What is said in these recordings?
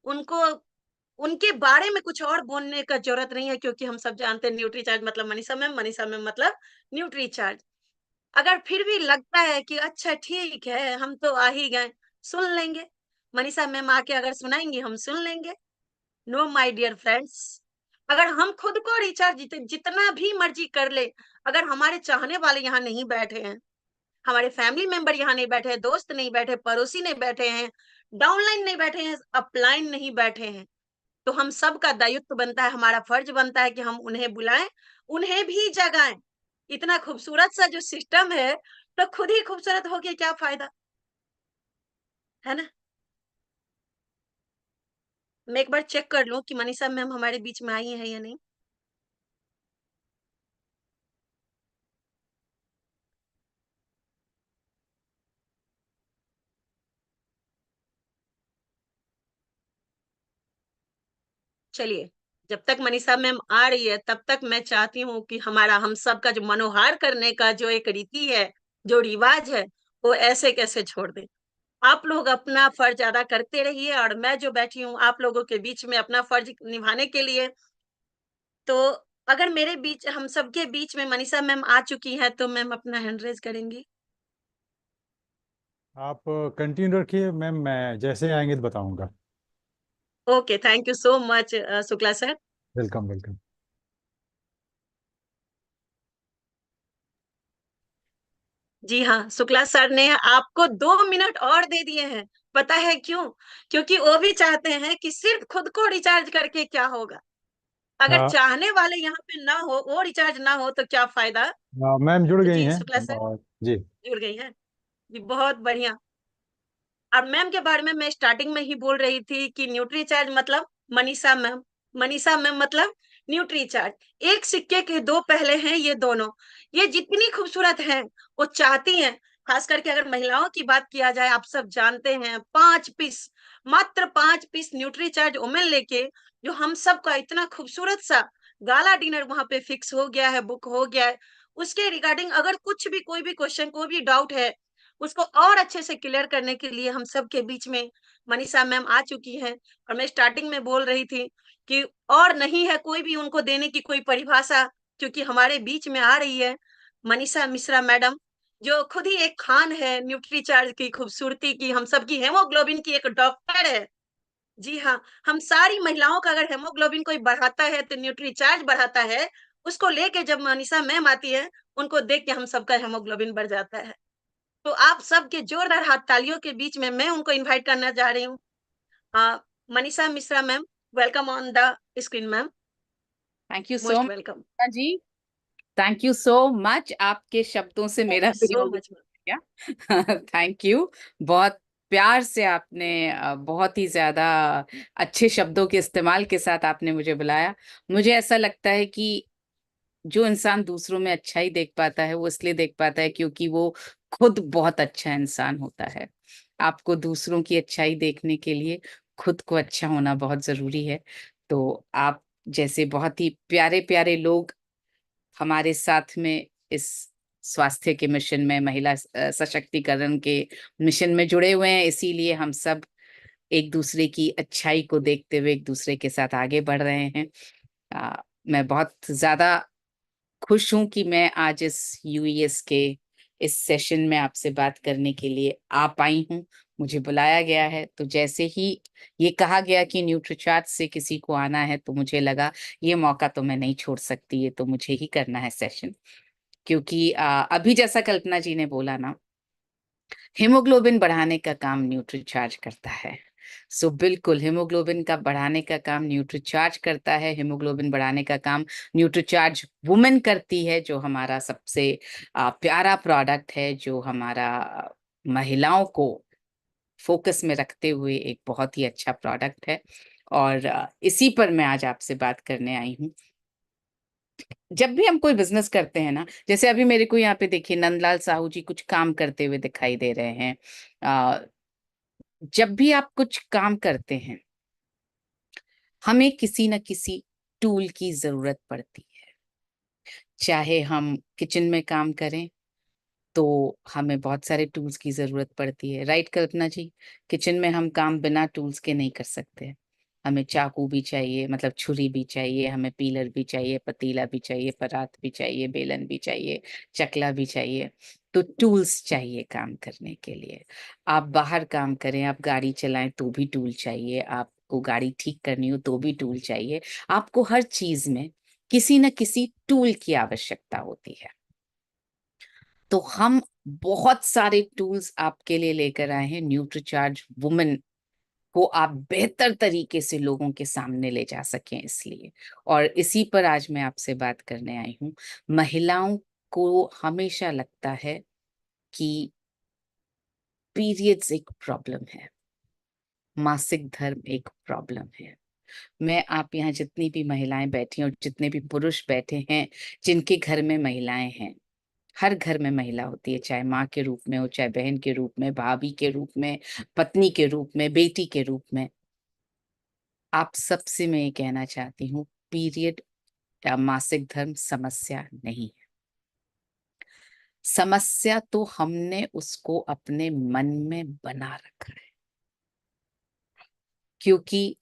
उनको उनके बारे में कुछ और बोलने का ज़रूरत नहीं है, क्योंकि हम सब जानते हैं न्यूट्रीचार्ज मतलब मनीषा मैम मतलब न्यूट्रीचार्ज। अगर फिर भी लगता है कि अच्छा ठीक है, हम तो आ ही गए, सुन लेंगे। मनीषा मैम आके अगर सुनाएँगी, हम सुन लेंगे। नो माय डियर फ्रेंड्स, अगर हम खुद को रिचार्ज जितना भी मर्ज़ी कर ले, अगर हमारे चाहने वाले यहाँ नहीं बैठे हैं, हमारे फैमिली मेंबर यहाँ नहीं बैठे हैं, दोस्त नहीं बैठे, पड़ोसी नहीं बैठे हैं, डाउनलाइन नहीं बैठे हैं, अपलाइन नहीं बैठे हैं, तो हम सबका दायित्व बनता है, हमारा फर्ज बनता है कि हम उन्हें बुलाएं, उन्हें भी जगाएं। इतना खूबसूरत सा जो सिस्टम है, तो खुद ही खूबसूरत हो के क्या फायदा, है ना? मैं एक बार चेक कर लूं कि मनीषा मैम हमारे बीच में आई है या नहीं। चलिए, जब तक मनीषा मैम आ रही है, तब तक मैं चाहती हूँ कि हमारा हम सबका जो मनोहार करने का जो एक रीति है, जो रिवाज है, वो ऐसे कैसे छोड़ दें। आप लोग अपना फर्ज अदा करते रहिए और मैं जो बैठी हूँ आप लोगों के बीच में अपना फर्ज निभाने के लिए, तो अगर मेरे बीच हम सबके बीच में मनीषा मैम आ चुकी हैं, तो मैम अपना हैंड रेज़ करेंगी। आप कंटिन्यू रखिए मैम, मैं जैसे आएंगे तो बताऊंगा। ओके, thank you so much Shukla sir. Welcome welcome. जी हाँ, शुक्ला सर ने आपको 2 मिनट और दे दिए हैं। पता है क्यों? क्योंकि वो भी चाहते हैं कि सिर्फ़ खुद को रिचार्ज करके क्या होगा? अगर हाँ, चाहने वाले यहाँ पे ना हो, वो रिचार्ज ना हो तो क्या फ़ायदा? मैम जुड़ तो गई जी, हैं शुक्ला सर और जी। जुड़ गई हैं। जी, बहुत बढ़िया। और मैम के बारे में मैं स्टार्टिंग में ही बोल रही थी कि न्यूट्रीचार्ज मतलब मनीषा मैम मतलब न्यूट्रीचार्ज। एक सिक्के के 2 पहले हैं ये दोनों। ये जितनी खूबसूरत हैं, वो चाहती हैं, खास करके अगर महिलाओं की बात किया जाए, आप सब जानते हैं 5 पीस, मात्र 5 पीस न्यूट्रीचार्ज वुमेन लेके, जो हम सबका इतना खूबसूरत सा गाला डिनर वहाँ पे फिक्स हो गया है, बुक हो गया है। उसके रिगार्डिंग अगर कुछ भी कोई भी क्वेश्चन, कोई भी डाउट है, उसको और अच्छे से क्लियर करने के लिए हम सब के बीच में मनीषा मैम आ चुकी हैं। और मैं स्टार्टिंग में बोल रही थी कि और नहीं है कोई भी उनको देने की कोई परिभाषा, क्योंकि हमारे बीच में आ रही है मनीषा मिश्रा मैडम, जो खुद ही एक खान है न्यूट्रीचार्ज की खूबसूरती की, हम सबकी हेमोग्लोबिन की एक डॉक्टर है। जी हाँ, हम सारी महिलाओं का अगर हेमोग्लोबिन कोई बढ़ाता है तो न्यूट्रीचार्ज बढ़ाता है। उसको लेके जब मनीषा मैम आती है, उनको देख के हम सबका हेमोग्लोबिन बढ़ जाता है। तो आप सबके जोरदार हाथ तालियों के बीच में मैं उनको इनवाइट करना चाह रही हूँ। Manisha Mishra ma'am, welcome on the screen ma'am, thank you so most welcome. Much जी। थैंक यू सो मच, आपके शब्दों से थैंक मेरा यू सो प्रयोग मच मैम। किया। Thank you. बहुत प्यार से आपने बहुत ही ज्यादा अच्छे शब्दों के इस्तेमाल के साथ आपने मुझे बुलाया। मुझे ऐसा लगता है कि जो इंसान दूसरों में अच्छाई देख पाता है वो इसलिए देख पाता है क्योंकि वो खुद बहुत अच्छा इंसान होता है। आपको दूसरों की अच्छाई देखने के लिए खुद को अच्छा होना बहुत जरूरी है। तो आप जैसे बहुत ही प्यारे प्यारे लोग हमारे साथ में इस स्वास्थ्य के मिशन में, महिला सशक्तिकरण के मिशन में जुड़े हुए हैं, इसीलिए हम सब एक दूसरे की अच्छाई को देखते हुए एक दूसरे के साथ आगे बढ़ रहे हैं। मैं बहुत ज्यादा खुश हूं कि मैं आज इस यूएस के इस सेशन में आपसे बात करने के लिए आ पाई हूं। मुझे बुलाया गया है, तो जैसे ही ये कहा गया कि न्यूट्रीचार्ज से किसी को आना है, तो मुझे लगा ये मौका तो मैं नहीं छोड़ सकती, ये तो मुझे ही करना है सेशन। क्योंकि अभी जैसा कल्पना जी ने बोला ना, हीमोग्लोबिन बढ़ाने का काम न्यूट्रीचार्ज करता है। सो बिल्कुल हीमोग्लोबिन का बढ़ाने का काम न्यूट्रीचार्ज करता है। हीमोग्लोबिन बढ़ाने का काम न्यूट्रीचार्ज वुमेन करती है, जो हमारा सबसे प्यारा प्रोडक्ट है, जो हमारा महिलाओं को फोकस में रखते हुए एक बहुत ही अच्छा प्रोडक्ट है। और इसी पर मैं आज आपसे बात करने आई हूँ। जब भी हम कोई बिजनेस करते हैं ना, जैसे अभी मेरे को यहाँ पे देखिए नंदलाल साहू जी कुछ काम करते हुए दिखाई दे रहे हैं। जब भी आप कुछ काम करते हैं, हमें किसी न किसी टूल की जरूरत पड़ती है। चाहे हम किचन में काम करें तो हमें बहुत सारे टूल्स की जरूरत पड़ती है, राइट कल्पना जी? किचन में हम काम बिना टूल्स के नहीं कर सकते। हमें चाकू भी चाहिए, मतलब छुरी भी चाहिए, हमें पीलर भी चाहिए, पतीला भी चाहिए, परात भी चाहिए, बेलन भी चाहिए, चकला भी चाहिए। तो टूल्स चाहिए काम करने के लिए। आप बाहर काम करें, आप गाड़ी चलाएं तो भी टूल चाहिए, आपको गाड़ी ठीक करनी हो तो भी टूल चाहिए। आपको हर चीज में किसी न किसी टूल की आवश्यकता होती है। तो हम बहुत सारे टूल्स आपके लिए लेकर आए हैं, न्यूट्रीचार्ज वुमेन को आप बेहतर तरीके से लोगों के सामने ले जा सकें इसलिए। और इसी पर आज मैं आपसे बात करने आई हूँ। महिलाओं को हमेशा लगता है कि पीरियड्स एक प्रॉब्लम है, मासिक धर्म एक प्रॉब्लम है। मैं आप यहाँ जितनी भी महिलाएं बैठी हैं और जितने भी पुरुष बैठे हैं जिनके घर में महिलाएं हैं, हर घर में महिला होती है, चाहे माँ के रूप में हो, चाहे बहन के रूप में, भाभी के रूप में, पत्नी के रूप में, बेटी के रूप में। आप सबसे मैं ये कहना चाहती हूँ, पीरियड या मासिक धर्म समस्या नहीं है। समस्या तो हमने उसको अपने मन में बना रखा है, क्योंकि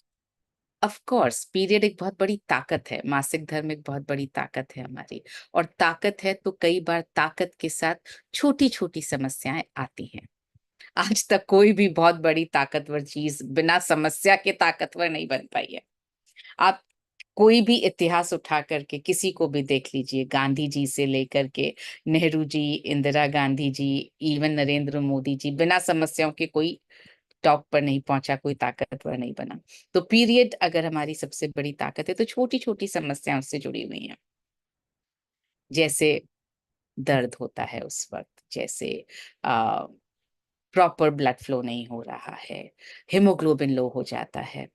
ऑफ कोर्स पीरियड एक बहुत बड़ी ताकत है, मासिक धर्म एक बहुत बड़ी ताकत है हमारी। और ताकत है तो कई बार ताकत के साथ छोटी छोटी समस्याएं आती हैं। आज तक कोई भी बहुत बड़ी ताकतवर चीज बिना समस्या के ताकतवर नहीं बन पाई है। आप कोई भी इतिहास उठा करके किसी को भी देख लीजिए, गांधी जी से लेकर के नेहरू जी, इंदिरा गांधी जी, इवन नरेंद्र मोदी जी, बिना समस्याओं के कोई टॉप पर नहीं पहुंचा, कोई ताकतवर नहीं बना। तो पीरियड अगर हमारी सबसे बड़ी ताकत है तो छोटी छोटी समस्याएं उससे जुड़ी हुई हैं। जैसे दर्द होता है उस वक्त, जैसे प्रॉपर ब्लड फ्लो नहीं हो रहा है, हिमोग्लोबिन लो हो जाता है।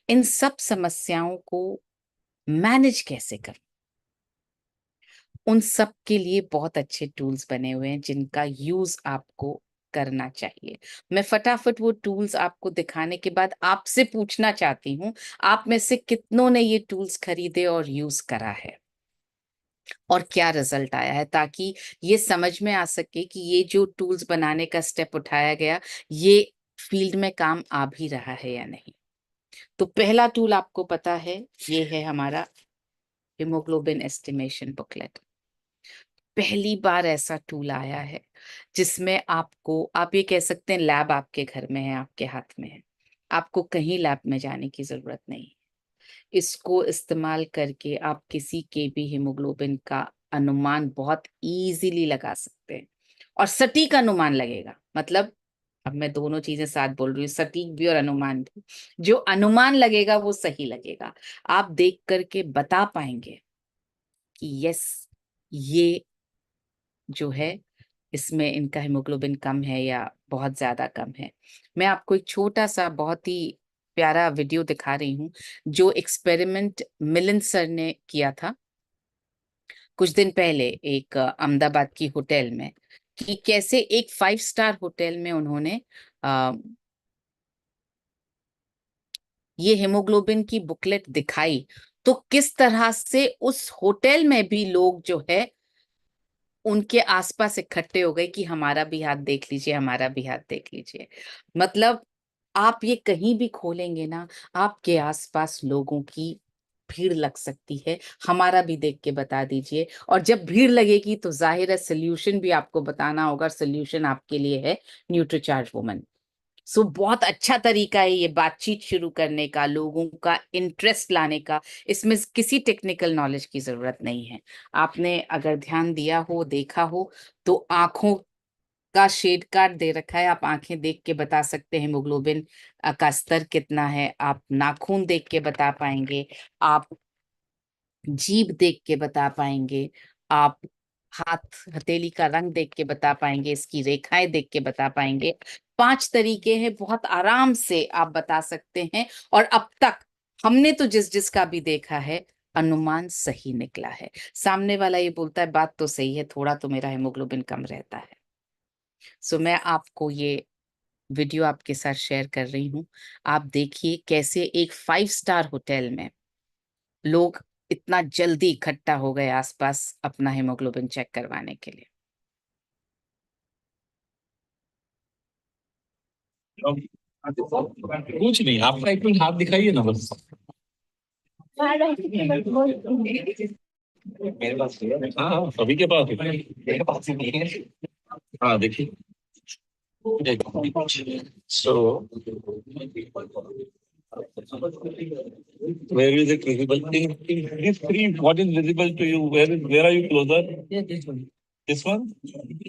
इन सब समस्याओं को मैनेज कैसे करें, उन सब के लिए बहुत अच्छे टूल्स बने हुए हैं जिनका यूज आपको करना चाहिए। मैं फटाफट वो टूल्स आपको दिखाने के बाद आपसे पूछना चाहती हूँ, आप में से कितनों ने ये टूल्स खरीदे और यूज करा है और क्या रिजल्ट आया है, ताकि ये समझ में आ सके कि ये जो टूल्स बनाने का स्टेप उठाया गया, ये फील्ड में काम आ भी रहा है या नहीं। तो पहला टूल आपको पता है, ये है हमारा हिमोग्लोबिन एस्टिमेशन बुकलेट। पहली बार ऐसा टूल आया है जिसमें आपको, आप ये कह सकते हैं लैब आपके घर में है, आपके हाथ में है, आपको कहीं लैब में जाने की जरूरत नहीं। इसको इस्तेमाल करके आप किसी के भी हिमोग्लोबिन का अनुमान बहुत इजीली लगा सकते हैं, और सटीक अनुमान लगेगा। मतलब अब मैं दोनों चीजें साथ बोल रही हूँ, सटीक भी और अनुमान भी। जो अनुमान लगेगा वो सही लगेगा, आप देख करके बता पाएंगे कि यस, ये जो है इसमें इनका हिमोग्लोबिन कम है या बहुत ज्यादा कम है। मैं आपको एक छोटा सा बहुत ही प्यारा वीडियो दिखा रही हूँ, जो एक्सपेरिमेंट मिलिंद सर ने किया था कुछ दिन पहले एक अहमदाबाद की होटल में, कि कैसे एक 5 स्टार होटल में उन्होंने ये हिमोग्लोबिन की बुकलेट दिखाई, तो किस तरह से उस होटल में भी लोग जो है उनके आसपास इकट्ठे हो गए कि हमारा भी हाथ देख लीजिए, हमारा भी हाथ देख लीजिए। मतलब आप ये कहीं भी खोलेंगे ना, आपके आसपास लोगों की भीड़ लग सकती है। हमारा भी देख के बता दीजिए, और जब भीड़ लगेगी तो जाहिर है सोल्यूशन भी आपको बताना होगा। सोल्यूशन आपके लिए है न्यूट्रीचार्ज वुमन। सो बहुत अच्छा तरीका है ये बातचीत शुरू करने का, लोगों का इंटरेस्ट लाने का। इसमें किसी टेक्निकल नॉलेज की जरूरत नहीं है। आपने अगर ध्यान दिया हो, देखा हो, तो आंखों का शेड कार्ड दे रखा है, आप आंखें देख के बता सकते हैं हिमोग्लोबिन का स्तर कितना है। आप नाखून देख के बता पाएंगे, आप जीभ देख के बता पाएंगे, आप हाथ हथेली का रंग देख के बता पाएंगे, इसकी रेखाएं देख के बता पाएंगे। 5 तरीके हैं, बहुत आराम से आप बता सकते हैं। और अब तक हमने तो जिस जिसका भी देखा है, अनुमान सही निकला है। सामने वाला ये बोलता है बात तो सही है, थोड़ा तो मेरा हिमोग्लोबिन कम रहता है। सो मैं आपको ये वीडियो आपके साथ शेयर कर रही हूँ। आप देखिए कैसे एक 5 स्टार होटल में लोग इतना जल्दी इकट्ठा हो गए आसपास अपना हिमोग्लोबिन चेक करवाने के लिए। अब कुछ नहीं, आपका एक मिनट हाथ दिखाइए ना बस। मेरे पास नहीं है। हाँ, सभी के पास है। मेरे पास ही नहीं है। हाँ देखिए, सो where is it visible? In this tree, what is visible to you? Where are you closer? Yeah, this one. This one?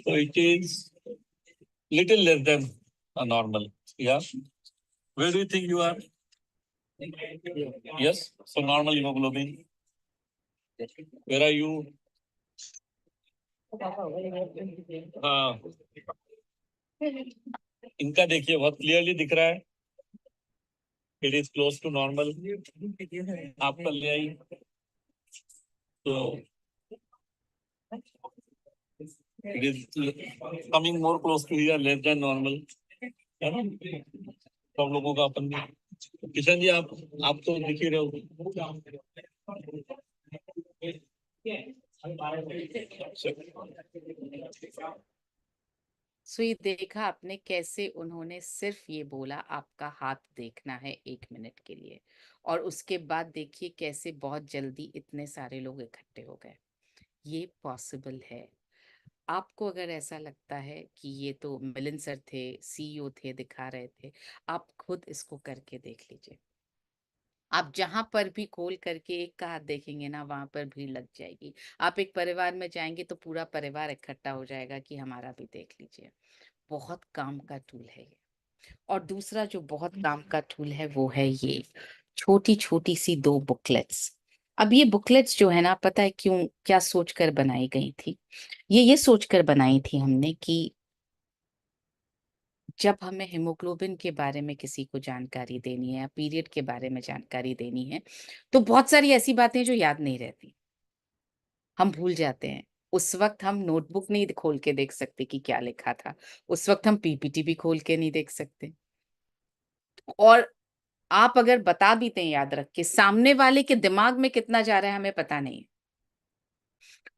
So it is little less than a normal. Yeah. Where do you think you are? Yes. So normal hemoglobin. Where are you? हाँ, इनका देखिए बहुत clearly दिख रहा है। It is close to normal. आपका ले आई तो it is coming more close to here, less than normal, है ना? सब लोगों का अपन किशन जी, आप तो दिख ही रहे हो। सो ये देखा आपने कैसे उन्होंने सिर्फ ये बोला आपका हाथ देखना है 1 मिनट के लिए, और उसके बाद देखिए कैसे बहुत जल्दी इतने सारे लोग इकट्ठे हो गए। ये पॉसिबल है। आपको अगर ऐसा लगता है कि ये तो मिलिन सर थे, सीईओ थे, दिखा रहे थे, आप खुद इसको करके देख लीजिए। आप जहां पर भी खोल करके एक का हाथ देखेंगे ना, वहां पर भीड़ लग जाएगी। आप एक परिवार में जाएंगे तो पूरा परिवार इकट्ठा हो जाएगा कि हमारा भी देख लीजिए। बहुत काम का टूल है ये। और दूसरा जो बहुत काम का टूल है वो है ये छोटी छोटी सी 2 बुकलेट्स। अब ये बुकलेट्स जो है ना, पता है क्यों, क्या सोचकर बनाई गई थी? ये सोचकर बनाई थी हमने कि जब हमें हेमोग्लोबिन के बारे में किसी को जानकारी देनी है या पीरियड के बारे में जानकारी देनी है, तो बहुत सारी ऐसी बातें जो याद नहीं रहती, हम भूल जाते हैं। उस वक्त हम नोटबुक नहीं खोल के देख सकते कि क्या लिखा था, उस वक्त हम पीपीटी भी खोल के नहीं देख सकते। और आप अगर बता भी दें याद रख के, सामने वाले के दिमाग में कितना जा रहा है हमें पता नहीं है।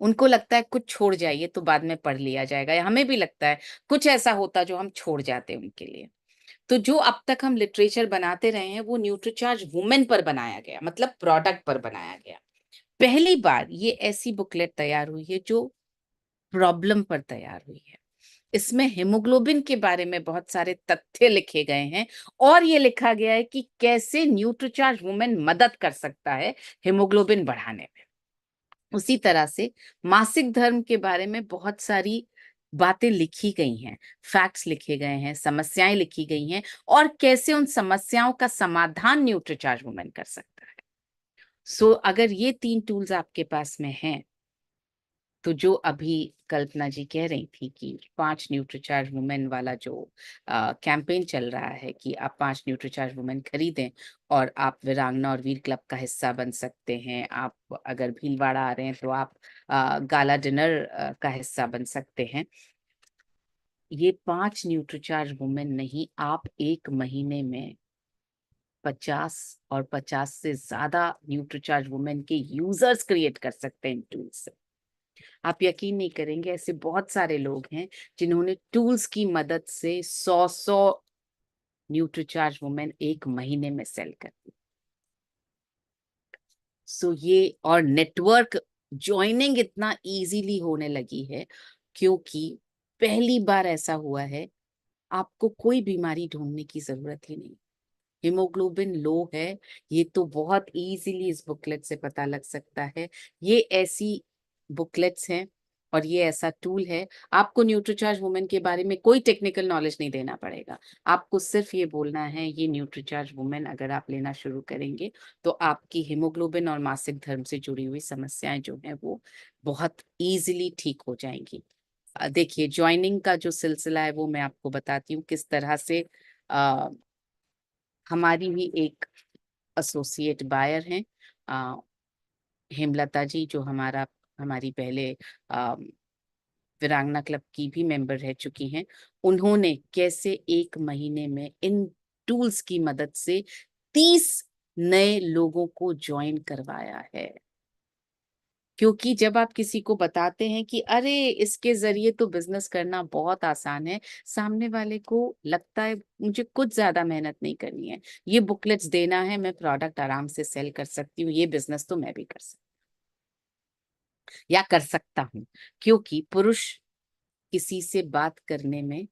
उनको लगता है कुछ छोड़ जाइए तो बाद में पढ़ लिया जाएगा, या हमें भी लगता है कुछ ऐसा होता जो हम छोड़ जाते हैं उनके लिए। तो जो अब तक हम लिटरेचर बनाते रहे हैं वो न्यूट्रीचार्ज वुमेन पर बनाया गया, मतलब प्रोडक्ट पर बनाया गया। पहली बार ये ऐसी बुकलेट तैयार हुई है जो प्रॉब्लम पर तैयार हुई है। इसमें हेमोग्लोबिन के बारे में बहुत सारे तथ्य लिखे गए हैं, और ये लिखा गया है कि कैसे न्यूट्रीचार्ज वुमेन मदद कर सकता है हेमोग्लोबिन बढ़ाने में। उसी तरह से मासिक धर्म के बारे में बहुत सारी बातें लिखी गई हैं, फैक्ट्स लिखे गए हैं, समस्याएं लिखी गई हैं, और कैसे उन समस्याओं का समाधान न्यूट्रीचार्ज वुमेन कर सकता है। सो अगर ये 3 टूल्स आपके पास में हैं, तो जो अभी कल्पना जी कह रही थी कि 5 न्यूट्रीचार्ज वुमेन वाला जो कैंपेन चल रहा है कि आप 5 न्यूट्रीचार्ज वुमेन खरीदें और आप वीरांगना और वीर क्लब का हिस्सा बन सकते हैं। आप अगर भीलवाड़ा आ रहे हैं तो आप गाला डिनर का हिस्सा बन सकते हैं। ये 5 न्यूट्रीचार्ज वुमेन नहीं, आप 1 महीने में 50 और 50 से ज्यादा न्यूट्रीचार्ज वुमेन के यूजर्स क्रिएट कर सकते हैं इन टूल्स से। आप यकीन नहीं करेंगे, ऐसे बहुत सारे लोग हैं जिन्होंने टूल्स की मदद से 100 न्यूट्रीचार्ज वुमेन 1 महीने में सेल कर दी। सो ये, और नेटवर्क ज्वाइनिंग इतना इजीली होने लगी है क्योंकि पहली बार ऐसा हुआ है, आपको कोई बीमारी ढूंढने की जरूरत ही नहीं। हीमोग्लोबिन लो है, ये तो बहुत इजीली इस बुकलेट से पता लग सकता है। ये ऐसी बुकलेट्स हैं और ये ऐसा टूल है। आपको न्यूट्रीचार्ज वुमेन के बारे में कोई टेक्निकल नॉलेज नहीं देना पड़ेगा। आपको सिर्फ ये बोलना है, ये न्यूट्रीचार्ज वुमेन अगर आप लेना शुरू करेंगे तो आपकी हीमोग्लोबिन और मासिक धर्म से जुड़ी हुई समस्याएं जो हैं वो बहुत इजीली ठीक हो जाएंगी। देखिए, ज्वाइनिंग का जो सिलसिला है वो मैं आपको बताती हूँ किस तरह से। हमारी ही एक एसोसिएट बायर हैं, हेमलता जी, जो हमारी पहले वीरांगना क्लब की भी मेंबर रह चुकी हैं। उन्होंने कैसे 1 महीने में इन टूल्स की मदद से 30 नए लोगों को ज्वाइन करवाया है। क्योंकि जब आप किसी को बताते हैं कि अरे इसके जरिए तो बिजनेस करना बहुत आसान है, सामने वाले को लगता है मुझे कुछ ज्यादा मेहनत नहीं करनी है, ये बुकलेट्स देना है, मैं प्रोडक्ट आराम से सेल कर सकती हूँ, ये बिजनेस तो मैं भी कर सकती या कर सकता हूँ। क्योंकि पुरुष किसी से बात करने में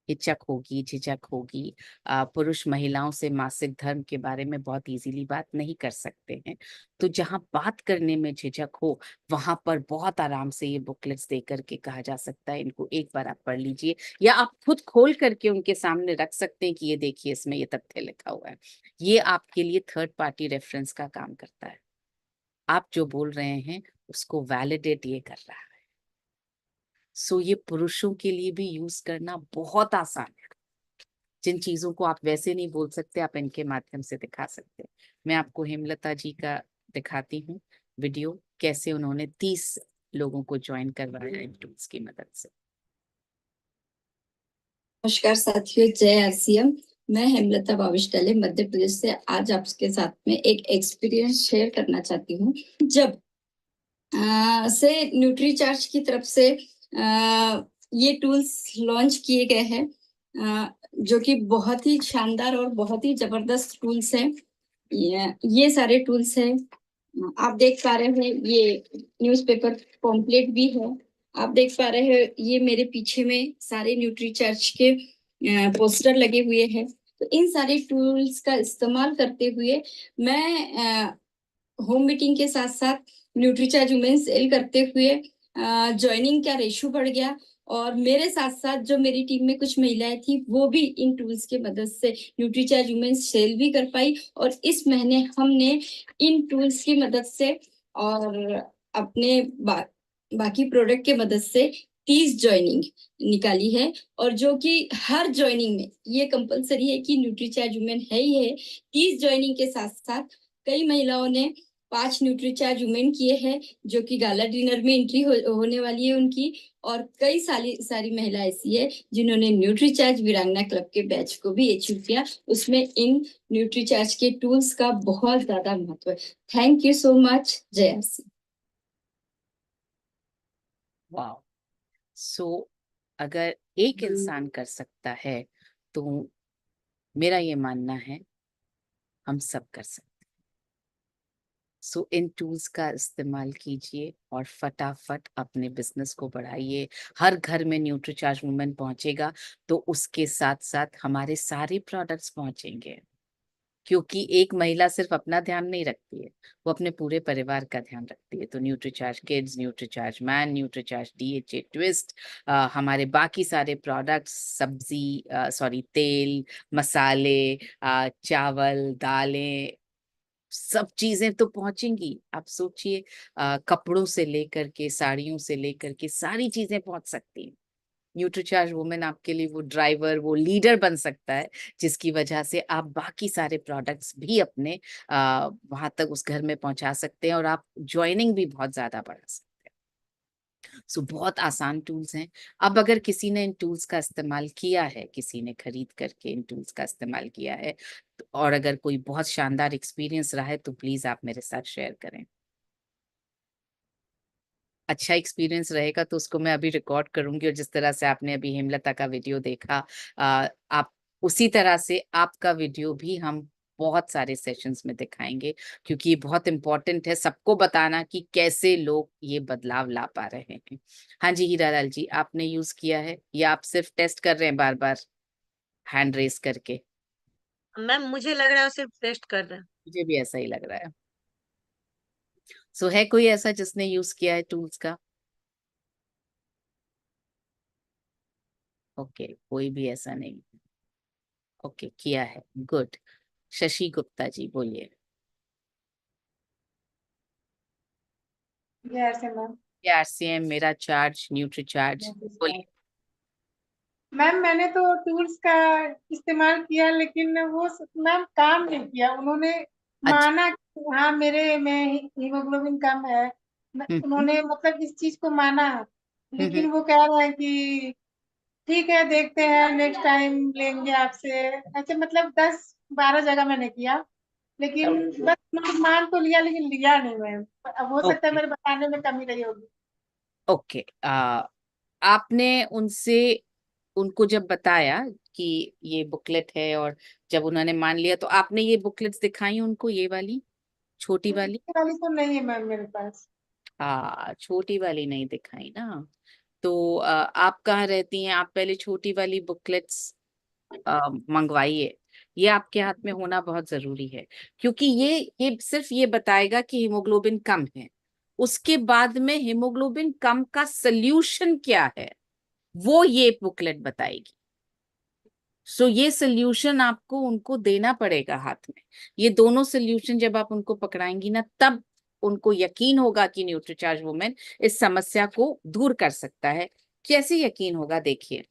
हिचक होगी, झिझक होगी। पुरुष महिलाओं से मासिक धर्म के बारे में बहुत इजीली बात नहीं कर सकते हैं। तो जहां बात करने में झिझक हो, वहां पर बहुत आराम से ये बुकलेट्स दे करके कहा जा सकता है इनको एक बार आप पढ़ लीजिए, या आप खुद खोल करके उनके सामने रख सकते हैं कि ये देखिए इसमें ये तथ्य लिखा हुआ है। ये आपके लिए थर्ड पार्टी रेफरेंस का काम करता है। आप जो बोल रहे हैं उसको वैलिडेट ये कर रहा है। सो ये पुरुषों के लिए भी यूज करना बहुत आसान है। जिन चीजों को आप वैसे नहीं बोल सकते, आप इनके माध्यम से दिखा सकते हैं। मैं आपको हेमलता जी का दिखाती हूँ वीडियो, कैसे उन्होंने 30 लोगों को ज्वाइन करवाया इन टूल्स की मदद से। नमस्कार साथियों, जय आरसीएम। मैं हेमलता भाविष्टाले मध्य प्रदेश से आज आपके साथ में एक एक्सपीरियंस शेयर करना चाहती हूँ। जब से न्यूट्रीचार्ज की तरफ से ये टूल्स लॉन्च किए गए हैं, जो कि बहुत ही शानदार और बहुत ही जबरदस्त टूल्स हैं। ये सारे टूल्स हैं, आप देख पा रहे हैं। ये न्यूज़पेपर पॉम्पलेट भी है, आप देख पा रहे हैं। ये मेरे पीछे में सारे न्यूट्रीचार्ज के पोस्टर लगे हुए हैं। तो इन सारे टूल्स का इस्तेमाल करते हुए मैं होम मीटिंग के साथ साथ न्यूट्रीचार्ज वुमेन सेल करते हुए ज्वाइनिंग का रेशो बढ़ गया, और मेरे साथ साथ जो मेरी टीम में कुछ महिलाएं थी वो भी इन टूल्स के मदद से न्यूट्रीचार्ज वुमेन सेल भी कर पाई। और इस महीने हमने इन टूल्स की मदद से और अपने बाकी प्रोडक्ट के मदद से 30 ज्वाइनिंग निकाली है। और जो कि हर ज्वाइनिंग में ये कंपलसरी है कि न्यूट्रीचार्ज वुमेन है ही है। 30 ज्वाइनिंग के साथ साथ कई महिलाओं ने 5 न्यूट्रीचार्ज वुमेन किए हैं, जो कि गाला डिनर में एंट्री होने वाली है उनकी। और कई सारी महिला ऐसी है जिन्होंने न्यूट्रीचार्ज वीरांगना क्लब के बैच को भी अचीव किया। उसमें इन न्यूट्रीचार्ज के टूल्स का बहुत ज्यादा महत्व है। Thank you so much. जय आरसी। वाह। सो अगर एक इंसान कर सकता है तो मेरा ये मानना है हम सब कर सकते हैं। सो इन टूल्स का इस्तेमाल कीजिए और फटाफट अपने बिजनेस को बढ़ाइए। हर घर में न्यूट्रीचार्ज वुमेन पहुंचेगा तो उसके साथ साथ हमारे सारे प्रोडक्ट्स पहुंचेंगे। क्योंकि एक महिला सिर्फ अपना ध्यान नहीं रखती है, वो अपने पूरे परिवार का ध्यान रखती है। तो Nutricharge kids, Nutricharge man, Nutricharge DHA twist, हमारे बाकी सारे प्रोडक्ट्स, सब्जी, सॉरी तेल, मसाले, चावल, दालें, सब चीजें तो पहुंचेंगी। आप सोचिए, कपड़ों से लेकर के, साड़ियों से लेकर के सारी चीजें पहुंच सकती हैं। न्यूट्रीचार्ज वुमेन आपके लिए वो ड्राइवर, वो लीडर बन सकता है, जिसकी वजह से आप बाकी सारे प्रोडक्ट्स भी अपने वहां तक उस घर में पहुंचा सकते हैं और आप ज्वाइनिंग भी बहुत ज्यादा बढ़ा सकते हैं। सो बहुत आसान टूल्स हैं। अब अगर किसी ने इन टूल्स का इस्तेमाल किया है, किसी ने खरीद करके इन टूल्स का इस्तेमाल किया है, और अगर कोई बहुत शानदार एक्सपीरियंस रहा है तो प्लीज आप मेरे साथ शेयर करें। अच्छा एक्सपीरियंस रहेगा तो उसको मैं अभी रिकॉर्ड करूंगी, और जिस तरह से आपने अभी हेमलता का वीडियो देखा, आप उसी तरह से आपका वीडियो भी हम बहुत सारे सेशंस में दिखाएंगे। क्योंकि ये बहुत इंपॉर्टेंट है सबको बताना कि कैसे लोग ये बदलाव ला पा रहे हैं। हाँ जी हीरालाल जी, आपने यूज किया है या आप सिर्फ टेस्ट कर रहे हैं बार बार हैंड रेस करके? मैम मुझे लग रहा है वो सिर्फ टेस्ट कर रहे हैं। मुझे भी ऐसा ही लग रहा है। सो है कोई ऐसा जिसने यूज किया है टूल्स का? ओके, कोई भी ऐसा नहीं। ओके, किया है, गुड। शशि गुप्ता जी बोलिए। मैम। आरसीएम, मेरा चार्ज, न्यूट्री चार्ज, बोलिए। मैम मैंने तो टूल्स का इस्तेमाल किया, लेकिन वो मैम काम नहीं किया। उन्होंने अच्छा। माना कि हाँ मेरे में हीमोग्लोबिन कम है। हम्म उन्होंने मतलब इस चीज को माना, हम्म लेकिन वो कह रहे हैं कि ठीक है देखते हैं नेक्स्ट टाइम लेंगे आपसे। ऐसे मतलब 10-12 जगह मैंने किया, लेकिन बस नोट मान तो लिया लेकिन लिया नहीं मैम। अब हो सकता है ओके मेरे बताने में कमी रही होगी। ओके आपने उनसे उनको जब बताया कि ये बुकलेट है, और जब उन्होंने मान लिया तो आपने ये बुकलेट्स दिखाई उनको, ये वाली छोटी वाली? ये वाली तो नहीं है मैम मेरे पास। हाँ, छोटी वाली नहीं दिखाई ना। तो आप कहाँ रहती हैं? आप पहले छोटी वाली बुकलेट्स मंगवाइए। ये आपके हाथ में होना बहुत जरूरी है, क्योंकि ये सिर्फ ये बताएगा कि हीमोग्लोबिन कम है। उसके बाद में हीमोग्लोबिन कम का सल्यूशन क्या है, वो ये बुकलेट बताएगी। सो ये सोल्यूशन आपको उनको देना पड़ेगा हाथ में। ये दोनों सोल्यूशन जब आप उनको पकड़ाएंगी ना, तब उनको यकीन होगा कि न्यूट्रीचार्ज वुमेन इस समस्या को दूर कर सकता है। कैसे यकीन होगा? देखिए,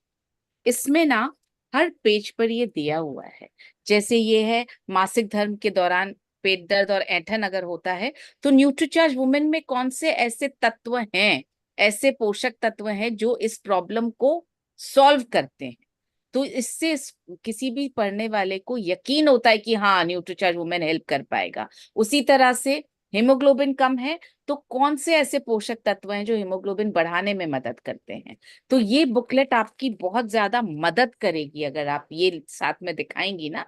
इसमें ना हर पेज पर ये दिया हुआ है। जैसे ये है, मासिक धर्म के दौरान पेट दर्द और ऐंठन अगर होता है, तो न्यूट्रीचार्ज वुमेन में कौन से ऐसे तत्व हैं, ऐसे पोषक तत्व हैं जो इस प्रॉब्लम को सॉल्व करते हैं। तो इससे किसी भी पढ़ने वाले को यकीन होता है कि हाँ, न्यूट्रीचार्ज वुमेन हेल्प कर पाएगा। उसी तरह से हीमोग्लोबिन कम है, तो कौन से ऐसे पोषक तत्व हैं जो हीमोग्लोबिन बढ़ाने में मदद करते हैं। तो ये बुकलेट आपकी बहुत ज्यादा मदद करेगी अगर आप ये साथ में दिखाएंगी ना।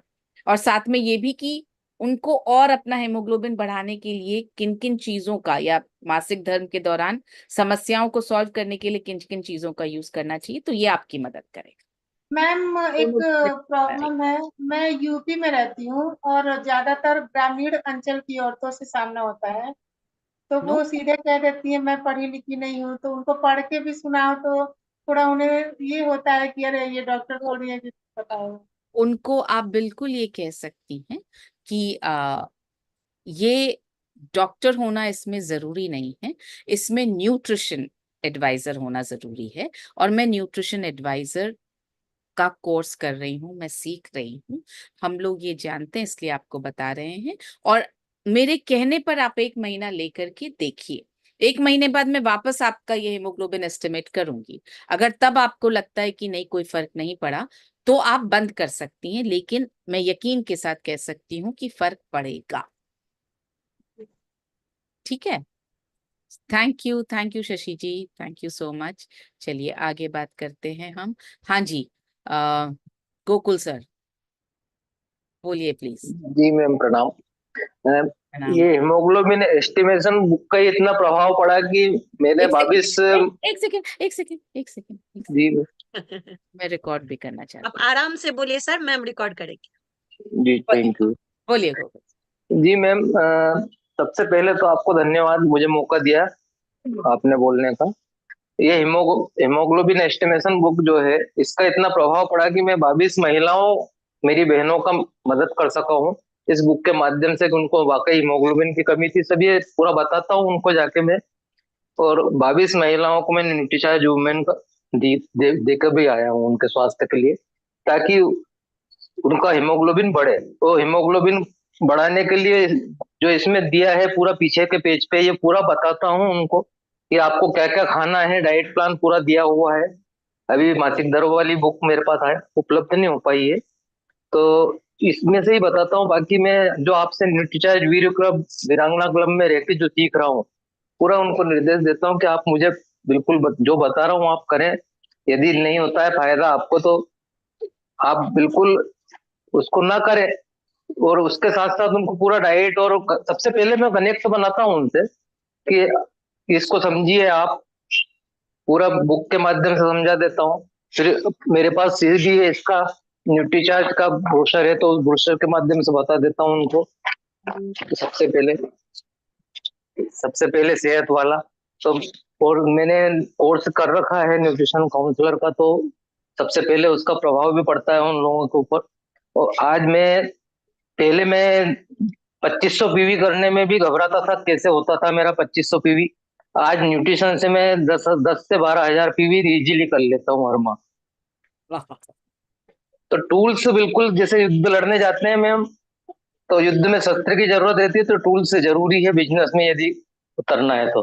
और साथ में ये भी कि उनको और अपना हेमोग्लोबिन बढ़ाने के लिए किन किन चीजों का, या मासिक धर्म के दौरान समस्याओं को सॉल्व करने के लिए किन किन चीजों का यूज करना चाहिए, तो ये आपकी मदद करेगा। मैम एक दोनों बुकलेट प्रॉब्लम है। मैं यूपी में रहती हूँ और ज्यादातर ग्रामीण अंचल की औरतों से सामना होता है। तो नो, वो सीधे कह देती है मैं पढ़ी लिखी नहीं हूँ, तो उनको पढ़ के भी सुनाओ तो थोड़ा उन्हें ये होता है कि अरे ये डॉक्टर बोल रही है कि बताओ। उनको आप बिल्कुल ये कह सकती हैं कि ये डॉक्टर होना इसमें जरूरी नहीं है, इसमें न्यूट्रिशन एडवाइजर होना जरूरी है। और मैं न्यूट्रिशन एडवाइजर का कोर्स कर रही हूँ, मैं सीख रही हूँ। हम लोग ये जानते हैं, इसलिए आपको बता रहे हैं। और मेरे कहने पर आप 1 महीना लेकर के देखिए। 1 महीने बाद मैं वापस आपका ये हेमोग्लोबिन एस्टिमेट करूंगी। अगर तब आपको लगता है कि नहीं, कोई फर्क नहीं पड़ा, तो आप बंद कर सकती हैं। लेकिन मैं यकीन के साथ कह सकती हूँ कि फर्क पड़ेगा। ठीक है? Thank you Shashi ji, thank you so much. चलिए आगे बात करते हैं हम। हाँ जी, गोकुल सर, बोलिए प्लीज। जी मैम प्रणाम। मैम, प्रणाम। ये हिमोग्लोबिन एस्टिमेशन बुक का ही इतना प्रभाव पड़ा कि मैंने एक बाबिस सेकंड, एक सेकंड, एक सेकंड, एक सेकंड, एक सेकंड। जी मैं रिकॉर्ड भी करना आप चाहती आराम से बोलिए सर, मैम रिकॉर्ड करेगी। जी हूँ। Thank you. बोलिए गोकुल। जी मैम, सबसे पहले तो आपको धन्यवाद, मुझे मौका दिया आपने बोलने का। ये हिमोग्लोबिन एस्टिमेशन बुक जो है, इसका इतना प्रभाव पड़ा कि मैं 22 महिलाओं, मेरी बहनों का मदद कर सका हूँ इस बुक के माध्यम से, कि उनको वाकई हीमोग्लोबिन की कमी थी। सब ये पूरा बताता हूँ उनको जाके मैं। और 22 महिलाओं को मैंने न्यूट्रीचार्ज वुमेन का देकर भी आया हूँ उनके स्वास्थ्य के लिए, ताकि उनका हीमोग्लोबिन बढ़े। तो हीमोग्लोबिन बढ़ाने के लिए जो इसमें दिया है पूरा, पीछे के पेज पे ये पूरा बताता हूँ उनको कि आपको क्या क्या खाना है। डाइट प्लान पूरा दिया हुआ है। अभी मासिक धर्म वाली बुक मेरे पास है, उपलब्ध नहीं हो पाई है, तो इसमें से ही बताता हूँ। बाकी मैं जो आपसे न्यूट्रीचार्ज वीर क्लब, वीरांगना क्लब में रह के जो सीख रहा हूँ, पूरा उनको निर्देश देता हूँ कि आप मुझे बिल्कुल जो बता रहा हूँ आप करें। यदि नहीं होता है फायदा आपको, तो आप बिल्कुल उसको ना करें। और उसके साथ साथ उनको पूरा डाइट, और सबसे पहले मैं कनेक्ट बनाता हूँ उनसे कि इसको समझिए आप। पूरा बुक के माध्यम से समझा देता हूँ। फिर मेरे पास सीरीज भी है इसका, न्यूट्रीचार्ज का ब्रोशर है, तो उस ब्रोशर के माध्यम से बता देता हूँ उनको। तो सबसे पहले सेहत वाला तो, और मैंने कोर्स कर रखा है न्यूट्रिशन काउंसलर का, तो सबसे पहले उसका प्रभाव भी पड़ता है उन लोगों के ऊपर। और आज पहले मैं 2500 पीवी करने में भी घबराता था, कैसे होता था मेरा 2500 पीवी। आज न्यूट्रिशन से मैं 10 से 12 हजार पीवी इजीली कर लेता हूँ हर माह। तो टूल्स बिल्कुल, जैसे युद्ध लड़ने जाते हैं मैम, तो युद्ध में शस्त्र की जरूरत रहती है, तो टूल्स से जरूरी है बिजनेस में यदि उतरना है तो।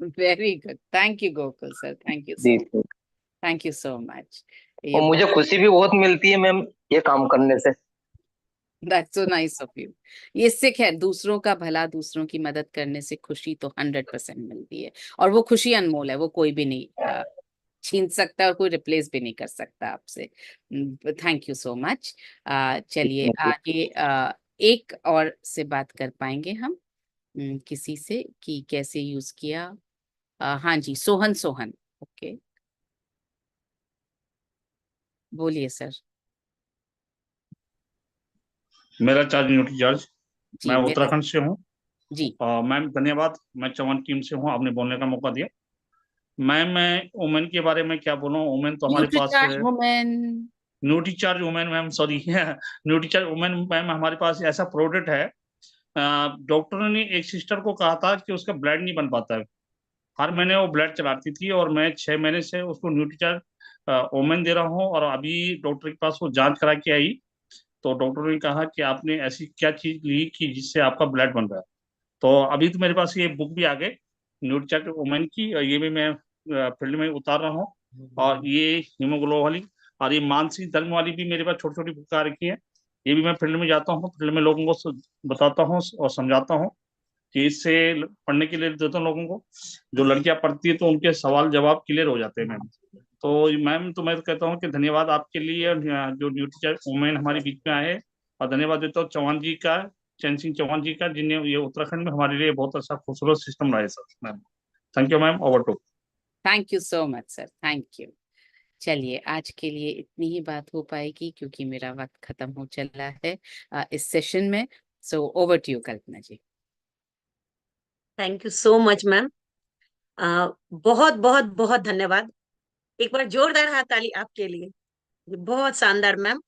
Very good, thank you Gokul sir, जी। Thank you so much. और मुझे खुशी भी बहुत मिलती है मैम ये काम करने से। That's so nice of you. इससे खैर दूसरों का भला, दूसरों की मदद करने से खुशी तो 100% मिलती है, और वो खुशी अनमोल है, वो कोई भी नहीं छीन सकता और कोई रिप्लेस भी नहीं कर सकता आपसे। Thank you so much. चलिए आगे एक और से बात कर पाएंगे हम, किसी से, कि कैसे यूज किया। हाँ जी, सोहन। सोहन, ओके, बोलिए सर। मेरा चार्ज न्यूट्री चार्ज, जी मैं मेरा, उत्तराखंड से हूँ। जी मैम धन्यवाद, मैं चौहान टीम से हूँ, आपने बोलने का मौका दिया। मैम मैं वुमेन के बारे में क्या बोलूँ, वुमेन तो हमारे पास Nutricharge women. Nutricharge women ma'am, sorry Nutricharge women ma'am हमारे पास ऐसा प्रोडक्ट है। डॉक्टरों ने एक सिस्टर को कहा था कि उसका ब्लड नहीं बन पाता है, हर महीने वो ब्लड चलाती थी, और मैं 6 महीने से उसको न्यूट्री चार्ज वुमेन दे रहा हूँ। और अभी डॉक्टर के पास वो जांच करा के आई, तो डॉक्टर ने कहा कि आपने ऐसी क्या चीज ली कि जिससे आपका ब्लड बन रहा है। तो अभी तो मेरे पास ये बुक भी आ गई, न्यूट्रीचेक वुमेन की, और ये भी मैं फील्ड में उतार रहा हूँ। और ये हीमोग्लोबिन वाली और ये मानसिक धर्म वाली भी मेरे पास छोटी छोटी बुक आ रखी है। ये भी मैं फील्ड में जाता हूँ, फील्ड में लोगों को बताता हूँ और समझाता हूँ कि इससे पढ़ने के लिए देता हूँ लोगों को। जो लड़कियां पढ़ती है तो उनके सवाल जवाब क्लियर हो जाते हैं मैम। तो मैम तो मैं तो कहता हूँ कि धन्यवाद आपके लिए, जो न्यूट्रीचेक वुमेन हमारे बीच में आए। और धन्यवाद देता हूँ चौहान जी का, चैन सिंह चौहान जी का, जिन्हें ये उत्तराखंड में हमारे लिए बहुत अच्छा खूबसूरत सिस्टम लाए sir. Ma'am thank you ma'am, over to. Thank you so much sir, thank you. चलिए आज के लिए इतनी ही बात हो पाएगी, क्योंकि मेरा वक्त खत्म हो चला है इस सेशन में। So over to you Kalpana ji. Thank you so much ma'am. बहुत बहुत बहुत धन्यवाद। एक बार जोरदार हाथ ताली आपके लिए। ये बहुत शानदार मैम,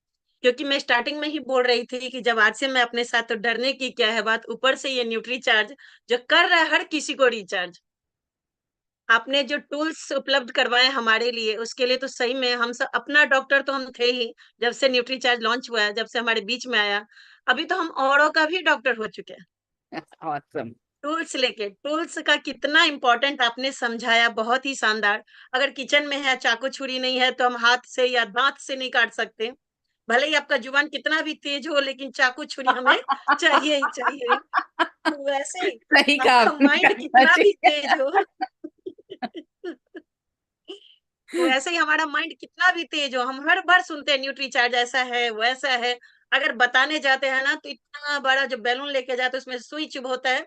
क्योंकि मैं स्टार्टिंग में ही बोल रही थी कि जब आज से मैं अपने साथ, तो डरने की क्या है बात, ऊपर से ये न्यूट्री चार्ज जो कर रहा है हर किसी को रिचार्ज। आपने जो टूल्स उपलब्ध करवाए हमारे लिए, उसके लिए तो सही में हम सब, अपना डॉक्टर तो हम थे ही जब से न्यूट्री चार्ज लॉन्च हुआ है, जब से हमारे बीच में आया। अभी तो हम औरों का भी डॉक्टर हो चुके हैं ऑसम। टूल्स लेके। टूल्स का कितना इम्पोर्टेंट आपने समझाया, बहुत ही शानदार। अगर किचन में है, चाकू छुरी नहीं है, तो हम हाथ से या दांत से नहीं काट सकते। भले ही आपका जुबान कितना भी तेज हो, लेकिन चाकू छुरी हमें चाहिए ही चाहिए। तो वैसे ही सही कहा आपका आपने माइंड कल्पना कितना जी। भी तेज हो तो ऐसे ही हमारा माइंड कितना भी तेज हो, हम हर बार सुनते हैं न्यूट्री चार्ज ऐसा है वैसा है। अगर बताने जाते हैं ना, तो इतना बड़ा जो बैलून लेके जाते हैं उसमें सुई चुभ होता है,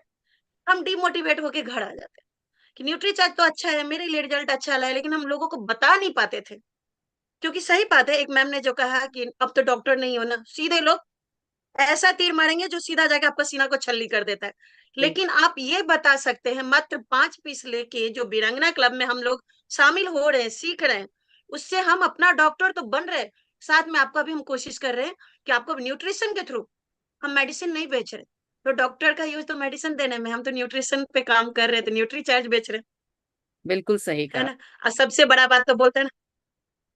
हम डिमोटिवेट होके घर आ जाते हैं कि न्यूट्री चार्ज तो अच्छा है, मेरे लिए रिजल्ट अच्छा आया है, लेकिन हम लोगों को बता नहीं पाते थे। क्योंकि सही बात है, एक मैम ने जो कहा कि अब तो डॉक्टर नहीं हो ना, सीधे लोग ऐसा तीर मारेंगे जो सीधा जाके आपका सीना को छल्ली कर देता है। लेकिन आप ये बता सकते हैं, मात्र 5 पीस लेके जो वीरांगना क्लब में हम लोग शामिल हो रहे हैं, सीख रहे हैं, उससे हम अपना डॉक्टर तो बन रहे हैं, साथ में आपका भी हम कोशिश कर रहे हैं कि आपको न्यूट्रिशन के थ्रू, हम मेडिसिन नहीं बेच रहे। तो डॉक्टर का यूज तो मेडिसिन देने में, हम तो न्यूट्रिशन पे काम कर रहे हैं, तो न्यूट्री चार्ज बेच रहे बिल्कुल सही हैं, है कहा। ना। और सबसे बड़ा बात तो बोलते हैं ना,